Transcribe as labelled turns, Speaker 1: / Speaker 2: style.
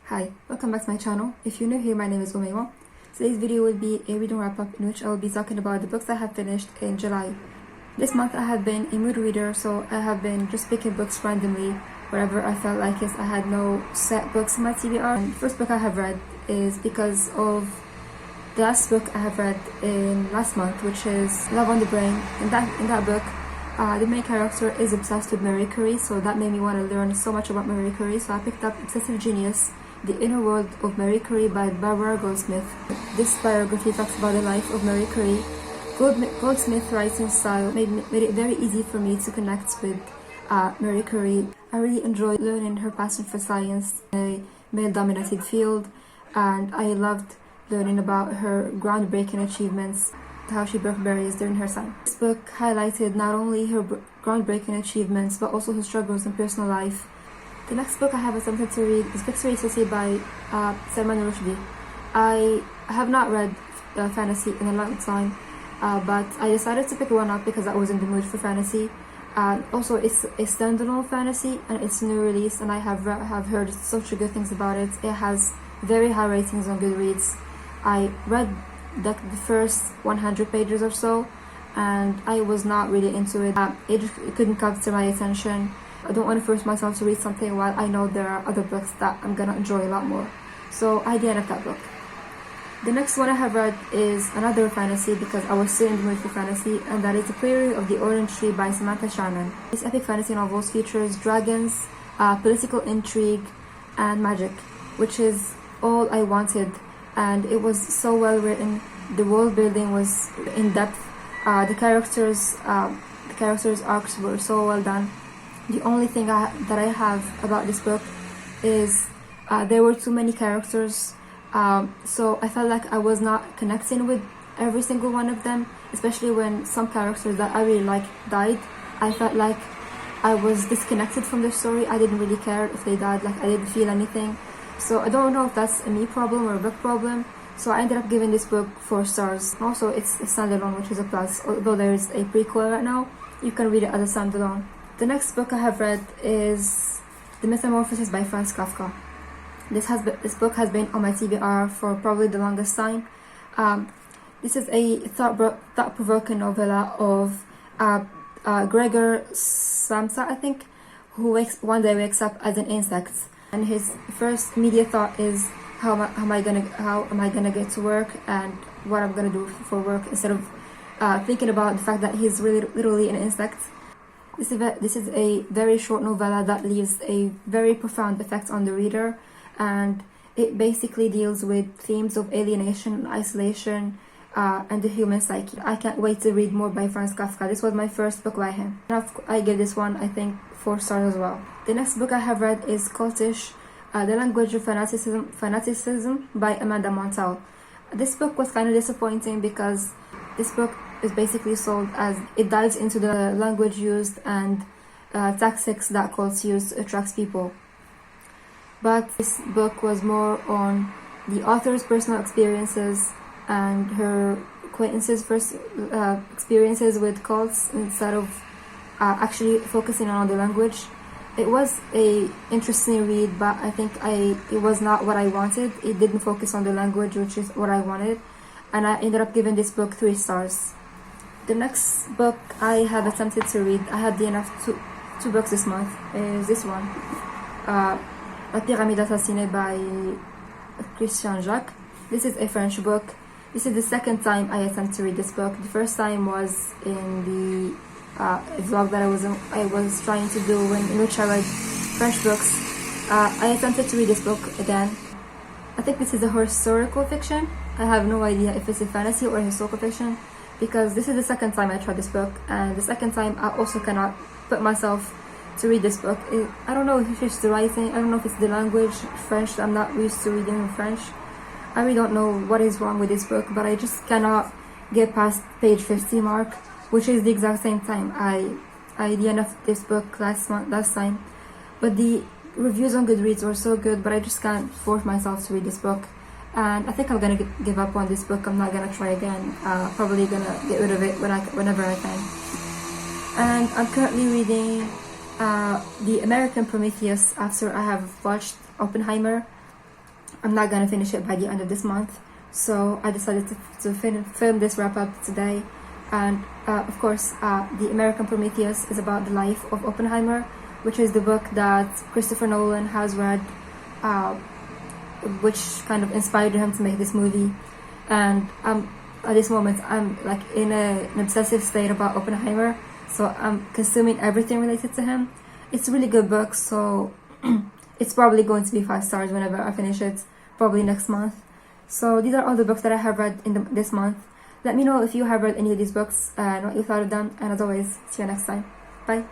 Speaker 1: Hi, welcome back to my channel. If you're new here, my name is Oumaima. Today's video will be a reading wrap-up in which I will be talking about the books I have finished in July. This month I have been a mood reader, so I have been just picking books randomly wherever I felt like it. I had no set books in my TBR. And the first book I have read is because of the last book I have read in last month, which is Love on the Brain. In that book, the main character is obsessed with Marie Curie, so that made me want to learn so much about Marie Curie. So I picked up Obsessive Genius, The Inner World of Marie Curie by Barbara Goldsmith. This biography talks about the life of Marie Curie. Goldsmith's writing style made it very easy for me to connect with Marie Curie. I really enjoyed learning her passion for science, a male-dominated field, and I loved learning about her groundbreaking achievements, how she broke barriers during her time. This book highlighted not only her groundbreaking achievements, but also her struggles in personal life. The next book I have attempted to read is Victory City by Salman and Rushdie. I have not read fantasy in a long time, but I decided to pick one up because I was in the mood for fantasy. Also, it's a standalone fantasy and it's a new release, and I have heard such good things about it. It has very high ratings on Goodreads. I read the first 100 pages or so, and I was not really into it. It couldn't capture my attention. I don't want to force myself to read something while I know there are other books that I'm gonna enjoy a lot more. So I didn't have that book. The next one I have read is another fantasy because I was still in the mood for fantasy, and that is The Priory of the Orange Tree by Samantha Shannon. This epic fantasy novel features dragons, political intrigue, and magic, which is all I wanted. And it was so well written. The world building was in depth. The characters' arcs were so well done. The only thing that I have about this book is there were too many characters, so I felt like I was not connecting with every single one of them, especially when some characters that I really liked died. I felt like I was disconnected from the story. I didn't really care if they died, like I didn't feel anything. So I don't know if that's a me problem or a book problem. So I ended up giving this book 4 stars. Also, it's a standalone, which is a plus. Although there is a prequel right now, you can read it as a standalone. The next book I have read is The Metamorphosis by Franz Kafka. This book has been on my TBR for probably the longest time. This is a thought-provoking novella of Gregor Samsa, I think, who one day wakes up as an insect, and his first immediate thought is how am I gonna get to work and what I'm gonna do for work, instead of thinking about the fact that he's really literally an insect. This is a very short novella that leaves a very profound effect on the reader, and it basically deals with themes of alienation, isolation, and the human psyche. I can't wait to read more by Franz Kafka. This was my first book by him. I give this one, I think, 4 stars as well. The next book I have read is Cultish, The Language of Fanaticism by Montell. This book was kind of disappointing because this book is basically sold as it dives into the language used and tactics that cults use to attract people. But this book was more on the author's personal experiences and her acquaintances' first experiences with cults, instead of actually focusing on the language. It was a interesting read, but I think it was not what I wanted. It didn't focus on the language, which is what I wanted, and I ended up giving this book 3 stars. The next book I have attempted to read, I had two books this month, is this one, La pyramide, assassinée by Christian Jacq. This is a French book. This is the second time I attempt to read this book. The first time was in the vlog that I was trying to do in which I read French books. I attempted to read this book again. I think this is a historical fiction. I have no idea if it's a fantasy or a historical fiction, because this is the second time I tried this book, and the second time I also cannot put myself to read this book. I don't know if it's the writing, I don't know if it's the language, French. I'm not used to reading in French. I really don't know what is wrong with this book, but I just cannot get past page 50 mark, which is the exact same time I the end of this book last time. But the reviews on Goodreads were so good, but I just can't force myself to read this book, and I think I'm gonna give up on this book. I'm not gonna try again. Probably gonna get rid of it whenever I can. And I'm currently reading the American Prometheus after I have watched Oppenheimer. I'm not gonna finish it by the end of this month, so I decided to film this wrap up today. And of course, The American Prometheus is about the life of Oppenheimer, which is the book that Christopher Nolan has read, which kind of inspired him to make this movie. And at this moment, I'm like in an obsessive state about Oppenheimer, so I'm consuming everything related to him. It's a really good book, so it's probably going to be 5 stars whenever I finish it, probably next month. So these are all the books that I have read in this month. Let me know if you have read any of these books and what you thought of them, and as always, see you next time. Bye.